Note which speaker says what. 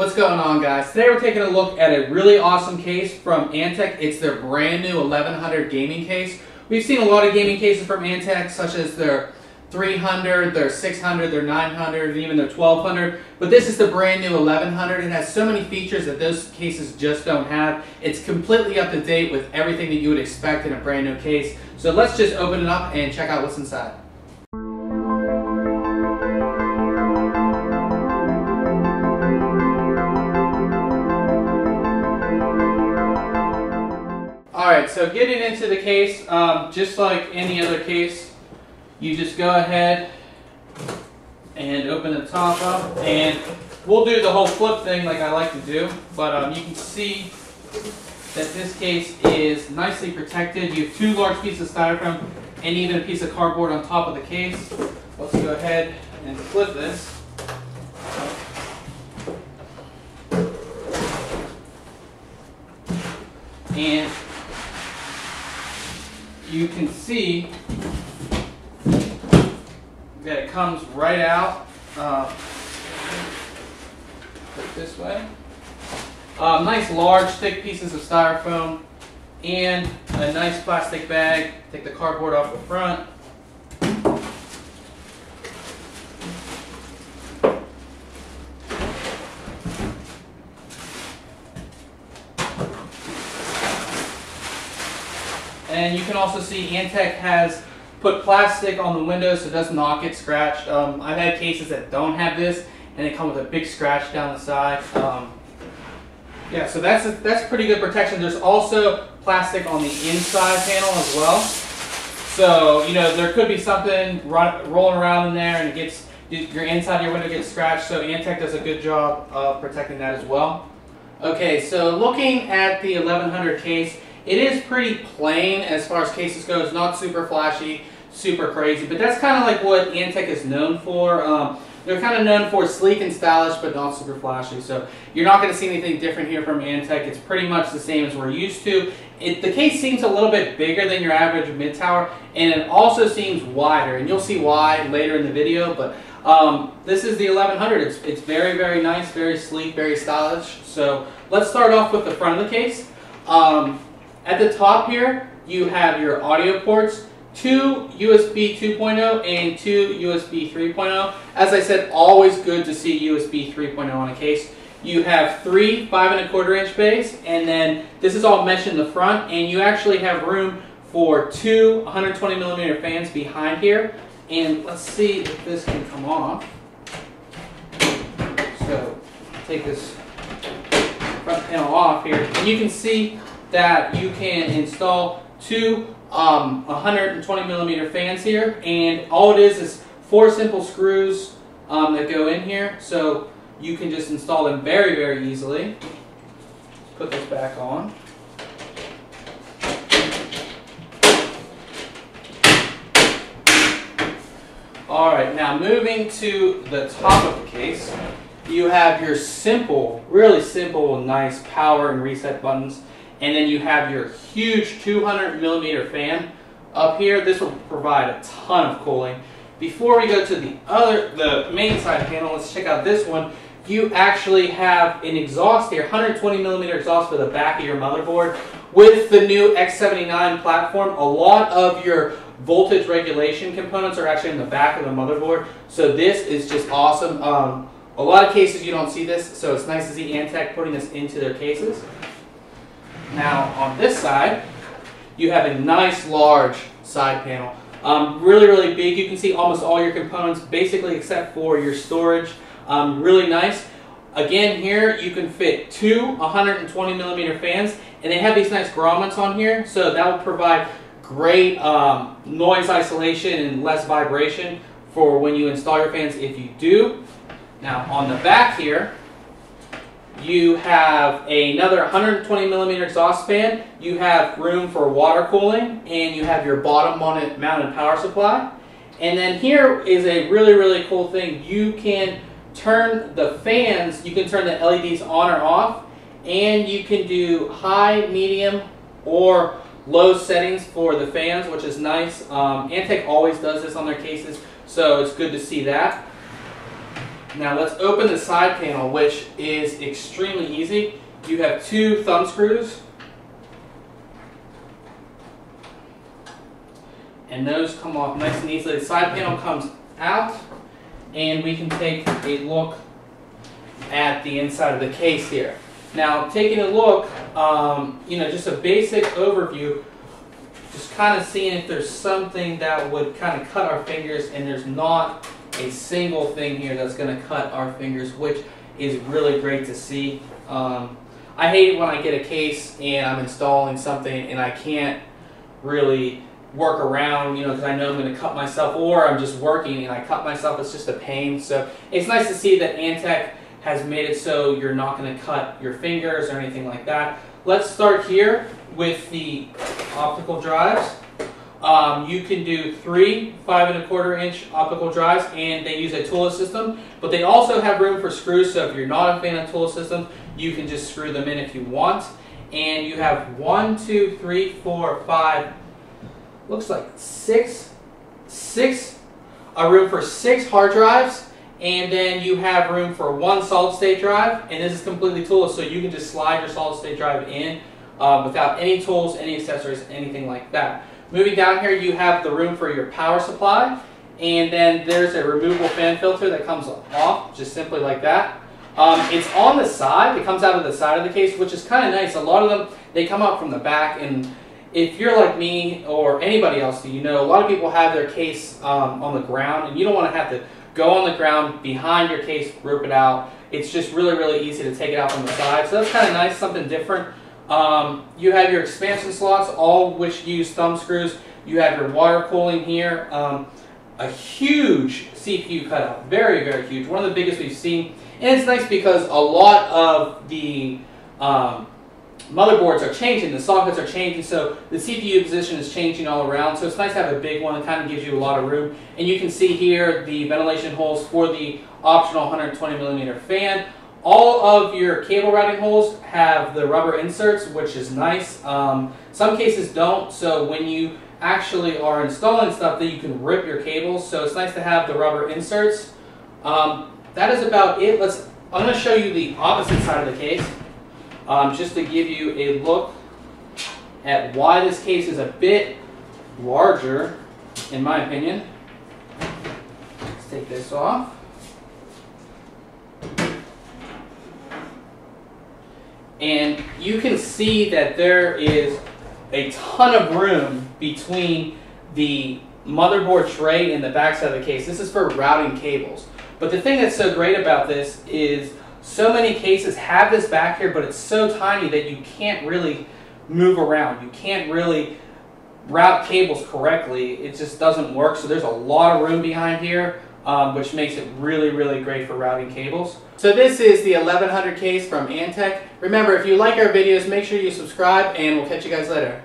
Speaker 1: What's going on, guys? Today we're taking a look at a really awesome case from Antec. It's their brand new 1100 gaming case. We've seen a lot of gaming cases from Antec, such as their 300, their 600, their 900, and even their 1200. But this is the brand new 1100. It has so many features that those cases just don't have. It's completely up to date with everything that you would expect in a brand new case. So let's just open it up and check out what's inside. Alright, so getting into the case, just like any other case, you just go ahead and open the top up, and we'll do the whole flip thing like I like to do, but you can see that this case is nicely protected. You have two large pieces of styrofoam and even a piece of cardboard on top of the case. Let's go ahead and flip this. And you can see that it comes right out. Put it this way. Nice large thick pieces of styrofoam and a nice plastic bag. Take the cardboard off the front. And you can also see Antec has put plastic on the windows so it does not get scratched. I've had cases that don't have this and they come with a big scratch down the side. Yeah, so that's pretty good protection. There's also plastic on the inside panel as well. So, you know, there could be something rolling around in there and it gets, your inside of your window gets scratched, so Antec does a good job of protecting that as well. Okay, so looking at the 1100 case, it is pretty plain as far as cases go. It's not super flashy, super crazy, but that's kind of like what Antec is known for. They're kind of known for sleek and stylish, but not super flashy. So you're not going to see anything different here from Antec. It's pretty much the same as we're used to. The case seems a little bit bigger than your average mid-tower, and it also seems wider, and you'll see why later in the video. But this is the 1100. It's very, very nice, very sleek, very stylish. So let's start off with the front of the case. At the top here, you have your audio ports, 2 USB 2.0 and 2 USB 3.0. As I said, always good to see USB 3.0 on a case. You have 3 5 1/4 inch bays, and then this is all mesh in the front, and you actually have room for 2 120 millimeter fans behind here. And let's see if this can come off. So take this front panel off here, and you can see that you can install 2 120 millimeter fans here, and all it is 4 simple screws that go in here, so you can just install them very, very easily. Let's put this back on. Alright, now moving to the top of the case, you have your simple, really simple, nice power and reset buttons. And then you have your huge 200 millimeter fan up here. This will provide a ton of cooling. Before we go to the main side panel, let's check out this one. You actually have an exhaust here, 120 millimeter exhaust for the back of your motherboard. With the new X79 platform, a lot of your voltage regulation components are actually in the back of the motherboard. So this is just awesome. A lot of cases you don't see this, so it's nice to see Antec putting this into their cases. Now on this side, you have a nice large side panel. Really, really big. You can see almost all your components, basically except for your storage. Really nice. Again, here you can fit 2 120 millimeter fans, and they have these nice grommets on here, so that will provide great noise isolation and less vibration for when you install your fans if you do. Now on the back here, you have another 120 millimeter exhaust fan. You have room for water cooling, and you have your bottom mounted power supply. And then here is a really, really cool thing. You can turn the fans, you can turn the LEDs on or off, and you can do high, medium, or low settings for the fans, which is nice. Antec always does this on their cases, so it's good to see that. Now let's open the side panel, which is extremely easy. You have 2 thumb screws, and those come off nice and easily. The side panel comes out, and we can take a look at the inside of the case here. Now, taking a look, just a basic overview, just kind of seeing if there's something that would kind of cut our fingers, and there's not a single thing here that's going to cut our fingers, which is really great to see. I hate when I get a case and I'm installing something and I can't really work around, because I know I'm going to cut myself, or I'm just working and I cut myself. It's just a pain. So it's nice to see that Antec has made it so you're not going to cut your fingers or anything like that. Let's start here with the optical drives. You can do 3 5¼ optical drives, and they use a toolless system, but they also have room for screws, so if you're not a fan of toolless systems, you can just screw them in if you want. And you have 1, 2, 3, 4, 5, looks like 6, a room for 6 hard drives, and then you have room for 1 solid state drive, and this is completely toolless, so you can just slide your solid state drive in without any tools, any accessories, anything like that. Moving down here, you have the room for your power supply, and then there's a removable fan filter that comes off, just simply like that. It's on the side, it comes out of the side of the case, which is kind of nice. A lot of them, they come out from the back, and if you're like me or anybody else, a lot of people have their case on the ground, and you don't want to have to go on the ground behind your case, rip it out. It's just really, really easy to take it out from the side, so that's kind of nice, something different. You have your expansion slots, all which use thumb screws. You have your water cooling here. A huge CPU cutout, very, very huge. One of the biggest we've seen. And it's nice because a lot of the motherboards are changing, the sockets are changing, so the CPU position is changing all around. So it's nice to have a big one. It kind of gives you a lot of room. And you can see here the ventilation holes for the optional 120mm fan. All of your cable routing holes have the rubber inserts, which is nice. Some cases don't, so when you actually are installing stuff, that you can rip your cables, so it's nice to have the rubber inserts. That is about it. I'm going to show you the opposite side of the case, just to give you a look at why this case is a bit larger, in my opinion. Let's take this off. And you can see that there is a ton of room between the motherboard tray and the backside of the case. This is for routing cables. But the thing that's so great about this is so many cases have this back here, but it's so tiny that you can't really move around. You can't really route cables correctly. It just doesn't work. So there's a lot of room behind here, which makes it really, really great for routing cables. So this is the 1100 case from Antec. Remember, if you like our videos, make sure you subscribe, and we'll catch you guys later.